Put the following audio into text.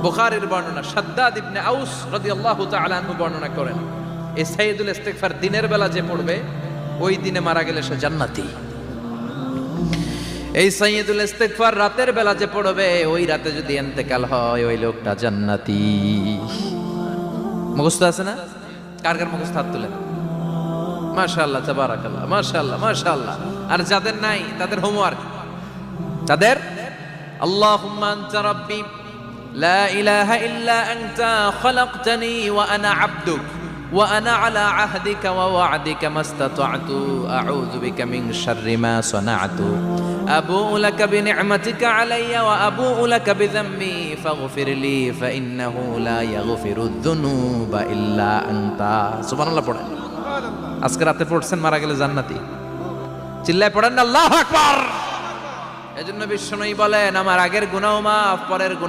বুখারীর বর্ণনা শাদ্দাদ ইবনে আউস রাদিয়াল্লাহু তাআলা আনহু বর্ণনা করেন, এই সাইয়্যিদুল ইস্তিগফার দিনের বেলা যে পড়বে ওই দিনে মারা গেলে সে জান্নাতি। এই সাইয়্যিদুল ইস্তিগফার রাতের বেলা যে পড়বে ওই রাতে যদি ইন্তেকাল হয় ওই লোকটা জান্নাতি। মুখস্থ আছে না? কার কার মুখস্থ হাত তুলেন। মাশাআল্লাহ, তাবারাকাল্লাহ, মাশাআল্লাহ, মাশাআল্লাহ। আর যাদের নাই তাদের হোমওয়ার্ক, তাদের আল্লাহুম্মা আনতা রাব্বি লা ইলাহা ইল্লা আনতা খালাকতানি ওয়া আনা আবদুক ওয়া আনা আলা আহদিকা ওয়া ওয়া'দিকা মাস্তাতা'তু আউযু বিকা মিন শাররি মা সানা'তু আবু'ু লাকা বিনি'মাতিকা আলাইয়া ওয়া আবু'ু লাকা বিযামবি ফাগফিরলি ফাইন্নাহু লা ইয়াগফিরুদ যুনুবা ইল্লা আনতা। সুবহানাল্লাহ পড়েন। আজকে রাতে পড়ছেন, মারা গেলে জান্নাতি। চিল্লায় পড়েন না আল্লাহু আকবার। এজন্য বিশ্বনবী বলেন আমার আগের গুনাহ মাফ, পরের গুনাহ